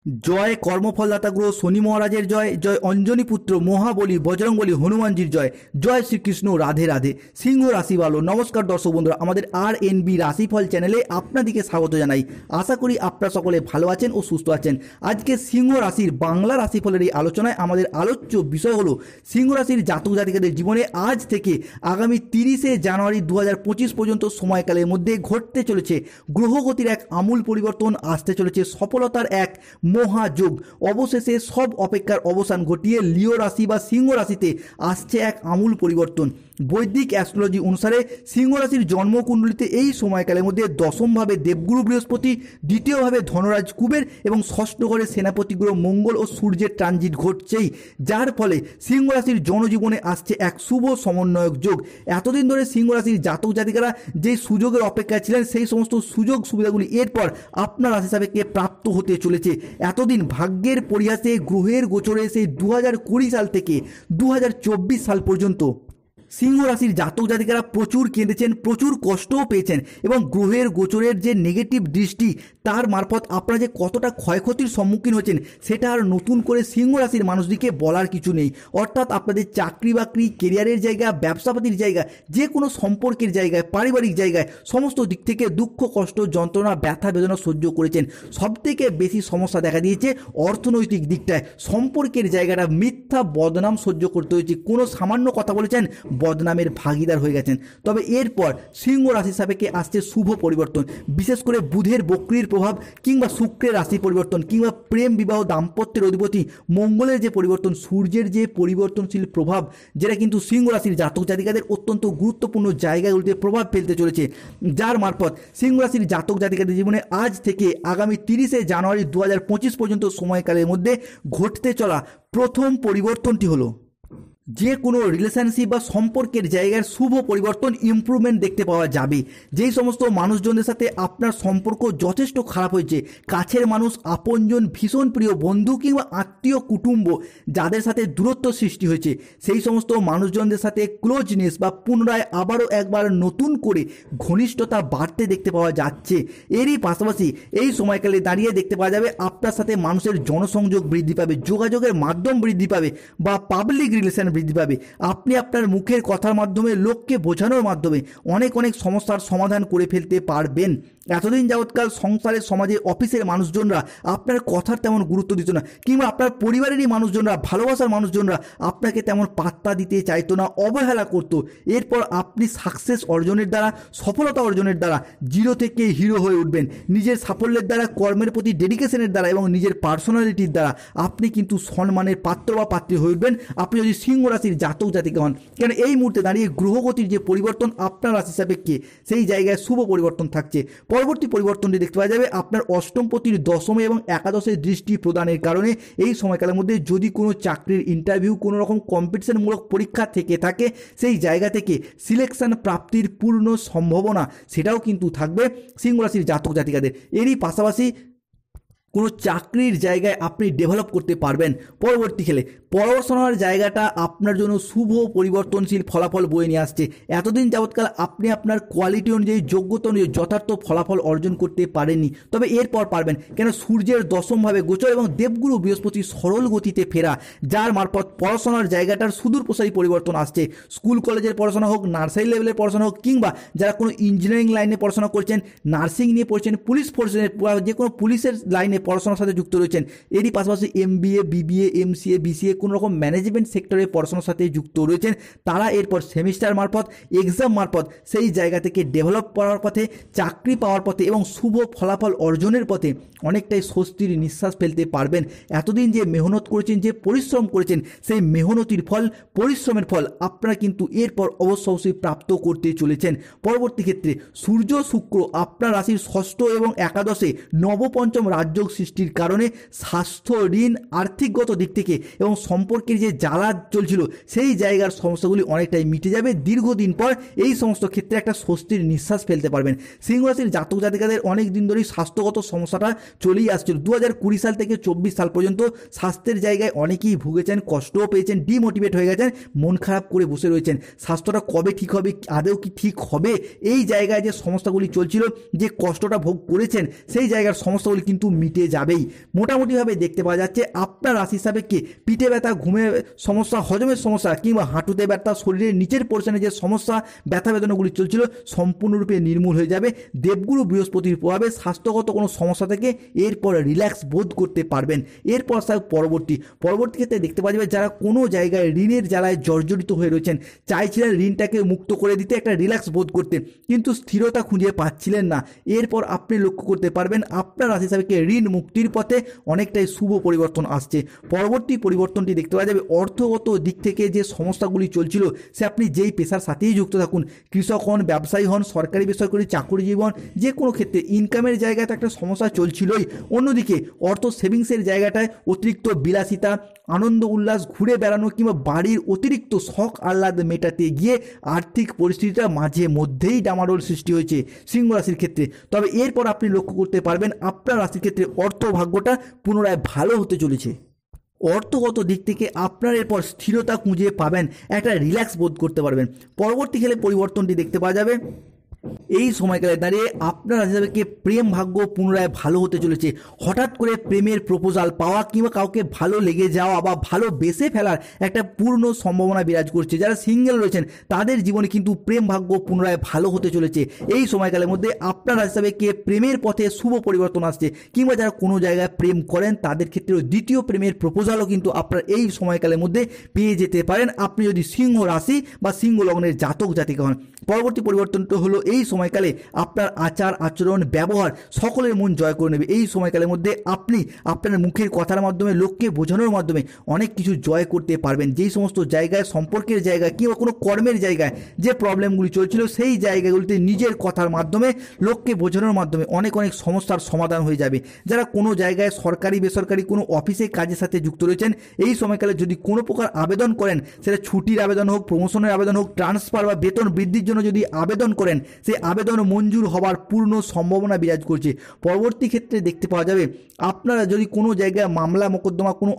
জয় কর্মফলদাতা গ্রহ শনি মহারাজের জয়, জয় অঞ্জনী পুত্র মহাবলী বজরংবলী হনুমানজির জয়, জয় শ্রীকৃষ্ণ, রাধে রাধে। সিংহ রাশি ভালো। নমস্কার দর্শক বন্ধুরা, আমাদের RNB রাশিফল চ্যানেলে আপনাদেরকে স্বাগত জানাই। আশা করি আপনারা সকলে ভালো আছেন ও সুস্থ আছেন। আজকে সিংহ রাশির বাংলা রাশিফলের এই আলোচনায় আমাদের আলোচ্য বিষয় হলো সিংহ রাশির জাতক জাতিকাদের জীবনে আজ থেকে আগামী 30শে জানুয়ারি 2025 পর্যন্ত সময়কালের মধ্যে ঘটতে চলেছে গ্রহগতির এক আমূল পরিবর্তন, আসতে চলেছে সফলতার এক মহাযোগ। অবশেষে সব অপেক্ষার অবসান ঘটিয়ে লিও রাশি বা সিংহ রাশিতে আসছে এক আমূল পরিবর্তন। বৈদিক অ্যাস্ট্রোলজি অনুসারে সিংহ রাশির জন্মকুণ্ডলিতে এই সময়কালের মধ্যে দশমভাবে দেবগুরু বৃহস্পতি, দ্বিতীয়ভাবে ধনরাজ কুবের এবং ষষ্ঠ ঘরে সেনাপতি গ্রহ মঙ্গল ও সূর্যের ট্রানজিট ঘটছেই, যার ফলে সিংহ রাশির জনজীবনে আসছে এক শুভ সমন্বয়ক যোগ। এতদিন ধরে সিংহ রাশির জাতক জাতিকারা যে সুযোগের অপেক্ষায় ছিলেন, সেই সমস্ত সুযোগ সুবিধাগুলি এরপর আপনার রাশি সাপেক্ষে প্রাপ্ত হতে চলেছে। এতদিন ভাগ্যের পরিহাসে গ্রহের গোচরে সেই 2020 সাল থেকে 2024 সাল পর্যন্ত সিংহ রাশির জাতক জাতিকারা প্রচুর কেঁদেছেন, প্রচুর কষ্টও পেয়েছেন এবং গ্রহের গোচরের যে নেগেটিভ দৃষ্টি তার মারফত আপনারা যে কতটা ক্ষয়ক্ষতির সম্মুখীন হয়েছেন সেটা আর নতুন করে সিংহ রাশির মানুষদিকে বলার কিছু নেই। অর্থাৎ আপনাদের চাকরি বাকরি, কেরিয়ারের জায়গা, ব্যবসাপাতির জায়গা, যে কোনো সম্পর্কের জায়গায়, পারিবারিক জায়গায় সমস্ত দিক থেকে দুঃখ, কষ্ট, যন্ত্রণা, ব্যথা বেদনা সহ্য করেছেন। সবথেকে বেশি সমস্যা দেখা দিয়েছে অর্থনৈতিক দিকটায়। সম্পর্কের জায়গাটা মিথ্যা বদনাম সহ্য করতে হয়েছে। কোনো সামান্য কথা বলেছেন, বদনামের ভাগিদার হয়ে গেছেন। তবে এরপর সিংহ রাশি সাপেক্ষে আসছে শুভ পরিবর্তন, বিশেষ করে বুধের বক্রির প্রভাব কিংবা শুক্রের রাশি পরিবর্তন কিংবা প্রেম বিবাহ দাম্পত্যের অধিপতি মঙ্গলের যে পরিবর্তন, সূর্যের যে পরিবর্তনশীল প্রভাব, যেটা কিন্তু সিংহ রাশির জাতক জাতিকাদের অত্যন্ত গুরুত্বপূর্ণ জায়গাগুলিতে প্রভাব ফেলতে চলেছে, যার মারফত সিংহ রাশির জাতক জাতিকাদের জীবনে আজ থেকে আগামী 30শে জানুয়ারি 2025 পর্যন্ত সময়কালের মধ্যে ঘটতে চলা প্রথম পরিবর্তনটি হলো যে কোনো রিলেশনশিপ বা সম্পর্কের জায়গার শুভ পরিবর্তন, ইমপ্রুভমেন্ট দেখতে পাওয়া যাবে। যেই সমস্ত মানুষজনদের সাথে আপনার সম্পর্ক যথেষ্ট খারাপ হয়েছে, কাছের মানুষ, আপনজন, ভীষণ প্রিয় বন্ধু কিংবা আত্মীয় কুটুম্ব যাদের সাথে দূরত্ব সৃষ্টি হয়েছে, সেই সমস্ত মানুষজনদের সাথে ক্লোজনেস বা পুনরায় আবারও একবার নতুন করে ঘনিষ্ঠতা বাড়তে দেখতে পাওয়া যাচ্ছে। এরই পাশাপাশি এই সময়কালে দাঁড়িয়ে দেখতে পাওয়া যাবে আপনার সাথে মানুষের জনসংযোগ বৃদ্ধি পাবে, যোগাযোগের মাধ্যম বৃদ্ধি পাবে বা পাবলিক রিলেশন বৃদ্ধি পাবে। আপনি আপনার মুখের কথার মাধ্যমে, লোককে বোঝানোর মাধ্যমে অনেক সমস্যার সমাধান করে ফেলতে পারবেন। এতদিন যাবৎকাল সংসারের, সমাজে, অফিসের মানুষজনরা আপনার কথার তেমন গুরুত্ব দিত না, কিংবা আপনার পরিবারেরই মানুষজনরা, ভালোবাসার মানুষজনরা আপনাকে তেমন পাত্তা দিতে চাইতো না, অবহেলা করতো। এরপর আপনি সাকসেস অর্জনের দ্বারা, সফলতা অর্জনের দ্বারা জিরো থেকে হিরো হয়ে উঠবেন। নিজের সাফল্যের দ্বারা, কর্মের প্রতি ডেডিকেশনের দ্বারা এবং নিজের পার্সোনালিটির দ্বারা আপনি কিন্তু সম্মানের পাত্র বা পাত্রী হয়ে উঠবেন, আপনি যদি সিংহ রাশির জাতক জাতিকা হন। কেন এই মুহূর্তে দাঁড়িয়ে গ্রহগতির যে পরিবর্তন আপনার রাশি সাপেক্ষে, সেই জায়গায় শুভ পরিবর্তন থাকছে। পরবর্তী পরিবর্তনটি দেখতে পাওয়া যাবে আপনার অষ্টমপতির দশমে এবং একাদশের দৃষ্টি প্রদানের কারণে এই সময়কালের মধ্যে যদি কোনো চাকরির ইন্টারভিউ, কোনো রকম কম্পিটিশনমূলক পরীক্ষা থেকে থাকে, সেই জায়গা থেকে সিলেকশন প্রাপ্তির পূর্ণ সম্ভাবনা সেটাও কিন্তু থাকবে সিংহ রাশির জাতক জাতিকাদের। এরই পাশাপাশি কোনো চাকরির জায়গায় আপনি ডেভেলপ করতে পারবেন। পরবর্তীকালে পড়াশোনার জায়গাটা আপনার জন্য শুভ পরিবর্তনশীল ফলাফল বয়ে নিয়ে আসছে। এতদিন যাবৎকাল আপনি আপনার কোয়ালিটি অনুযায়ী, যোগ্যতা অনুযায়ী যথার্থ ফলাফল অর্জন করতে পারেননি, তবে এরপর পারবেন। কেন সূর্যের দশমভাবে গোচর এবং দেবগুরু বৃহস্পতি সরল গতিতে ফেরা, যার মারফত পড়াশোনার জায়গাটার সুদূর প্রসারী পরিবর্তন আসছে। স্কুল কলেজের পড়াশোনা হোক, নার্সারি লেভেলের পড়াশোনা হোক, কিংবা যারা কোনো ইঞ্জিনিয়ারিং লাইনে পড়াশোনা করছেন, নার্সিং নিয়ে পড়ছেন, পুলিশ ফোর্সের, যে কোনো পুলিশের লাইনে পড়াশোনার সাথে যুক্ত রয়েছেন, এরই পাশাপাশি MBA, BBA, MCA, BCA, কোনো রকম ম্যানেজমেন্ট সেক্টরে পড়াশোনার সাথে যুক্ত রয়েছেন, তারা এরপর সেমিস্টার মারফত, এক্সাম মারফত সেই জায়গা থেকে ডেভেলপ করার পথে, চাকরি পাওয়ার পথে এবং শুভ ফলাফল অর্জনের পথে অনেকটাই স্বস্তির নিঃশ্বাস ফেলতে পারবেন। এতদিন যে মেহনত করেছেন, যে পরিশ্রম করেছেন, সেই মেহনতির ফল, পরিশ্রমের ফল আপনারা কিন্তু এরপর অবশ্যই প্রাপ্ত করতে চলেছেন। পরবর্তী ক্ষেত্রে সূর্য শুক্র আপনার রাশির ষষ্ঠ এবং একাদশে নবপঞ্চম রাজযোগ সৃষ্টির কারণে স্বাস্থ্য, ঋণ, আর্থিকগত দিক থেকে এবং সম্পর্কের যে জ্বালা চলছিল সেই জায়গার সমস্যাগুলি অনেকটাই মিটে যাবে। দীর্ঘদিন পর এই সমস্ত ক্ষেত্রে একটা স্বস্তির নিঃশ্বাস ফেলতে পারবেন। সিংহ রাশির জাতক জাতিকাদের অনেক দিন ধরেই স্বাস্থ্যগত সমস্যাটা চলেই আসছিল। 2020 সাল থেকে 24 সাল পর্যন্ত স্বাস্থ্যের জায়গায় অনেকেই ভুগেছেন, কষ্টও পেয়েছেন, ডিমোটিভেট হয়ে গেছেন, মন খারাপ করে বসে রয়েছেন। স্বাস্থ্যটা কবে ঠিক হবে, আদৌ কি ঠিক হবে, এই জায়গায় যে সমস্যাগুলি চলছিল, যে কষ্টটা ভোগ করেছেন, সেই জায়গার সমস্যাগুলি কিন্তু মিটে ফুরিয়ে যাবেই। মোটামুটিভাবে দেখতে পাওয়া যাচ্ছে আপনার রাশি সাপেক্ষে পিঠে ব্যথা, ঘুমের সমস্যা, হজমের সমস্যা কিংবা হাঁটুতে ব্যথা, শরীরের নিচের পোর্শনে যে সমস্যা, ব্যথা বেদনাগুলি চলছিল সম্পূর্ণরূপে নির্মূল হয়ে যাবে। দেবগুরু বৃহস্পতির প্রভাবে স্বাস্থ্যগত কোনো সমস্যা থেকে এরপর রিল্যাক্স বোধ করতে পারবেন। এরপর স্যার পরবর্তী ক্ষেত্রে দেখতে পাওয়া যাবে যারা কোনো জায়গায় ঋণের জ্বালায় জর্জরিত হয়ে রয়েছেন, চাইছিলেন ঋণটাকে মুক্ত করে দিতে, একটা রিল্যাক্স বোধ করতে, কিন্তু স্থিরতা খুঁজে পাচ্ছিলেন না, এরপর আপনি লক্ষ্য করতে পারবেন আপনার রাশি সাপেক্ষে ঋণ মুক্তির পথে অনেকটাই শুভ পরিবর্তন আসছে। পরবর্তী পরিবর্তনটি দেখতে পাওয়া যাবে অর্থগত দিক থেকে যে সমস্যাগুলি চলছিল, সে আপনি যেই পেশার সাথেই যুক্ত থাকুন, কৃষক হন, ব্যবসায়ী হন, সরকারি বেসরকারি চাকরিজীবী হন, যে কোনো ক্ষেত্রে ইনকামের জায়গাতে একটা সমস্যা চলছিলই। অন্যদিকে অর্থ সেভিংসের জায়গাটায় অতিরিক্ত বিলাসিতা, আনন্দ উল্লাস, ঘুরে বেড়ানো কিংবা বাড়ির অতিরিক্ত শখ আহ্লাদ মেটাতে গিয়ে আর্থিক পরিস্থিতিটা মাঝে মধ্যেই ডামাডোল সৃষ্টি হয়েছে সিংহ রাশির ক্ষেত্রে। তবে এরপর আপনি লক্ষ্য করতে পারবেন আপনার রাশির ক্ষেত্রে অর্থ ভাগ্যটা পুনরায় ভালো হতে চলেছে। অর্থগত দিক থেকে আপনার এরপর স্থিরতা খুঁজে পাবেন, একটা রিল্যাক্স বোধ করতে পারবেন। পরবর্তী ক্ষেত্রে পরিবর্তনটি দেখতে পাওয়া যাবে এই সময়কালে দাঁড়িয়ে আপনার রাশি সাপেক্ষে প্রেম ভাগ্য পুনরায় ভালো হতে চলেছে। হঠাৎ করে প্রেমের প্রপোজাল পাওয়া কিংবা কাউকে ভালো লেগে যাওয়া বা ভালো বেসে ফেলার একটা পূর্ণ সম্ভাবনা বিরাজ করছে। যারা সিঙ্গেল রয়েছেন তাদের জীবনে কিন্তু প্রেম ভাগ্য পুনরায় ভালো হতে চলেছে। এই সময়কালের মধ্যে আপনার রাশি সাপেক্ষে প্রেমের পথে শুভ পরিবর্তন আসছে, কিংবা যারা কোনো জায়গায় প্রেম করেন তাদের ক্ষেত্রেও দ্বিতীয় প্রেমের প্রপোজালও কিন্তু আপনার এই সময়কালের মধ্যে পেয়ে যেতে পারেন, আপনি যদি সিংহ রাশি বা সিংহ লগ্নের জাতক জাতিকা হন। পরবর্তী পরিবর্তনটা হলো এই সময়কালে আপনার আচার আচরণ ব্যবহার সকলের মন জয় করে নেবে। এই সময়কালের মধ্যে আপনি আপনার মুখের কথার মাধ্যমে, লোককে বোঝানোর মাধ্যমে অনেক কিছু জয় করতে পারবেন। যেই সমস্ত জায়গায়, সম্পর্কের জায়গায় কিংবা কোনো কর্মের জায়গায় যে প্রবলেমগুলি চলছিল, সেই জায়গাগুলিতে নিজের কথার মাধ্যমে, লোককে বোঝানোর মাধ্যমে অনেক সমস্যার সমাধান হয়ে যাবে। যারা কোনো জায়গায় সরকারি বেসরকারি কোনো অফিসে কাজের সাথে যুক্ত রয়েছেন, এই সময়কালে যদি কোনো প্রকার আবেদন করেন, সেটা ছুটির আবেদন হোক, প্রমোশনের আবেদন হোক, ট্রান্সফার বা বেতন বৃদ্ধির জন্য যদি আবেদন করেন, সেই আবেদন মঞ্জুর হওয়ার পূর্ণ সম্ভাবনা বিরাজ করছে। পরবর্তী ক্ষেত্রে দেখতে পাওয়া যাবে আপনারা যদি কোনো জায়গায় মামলা মোকদ্দমা, কোনো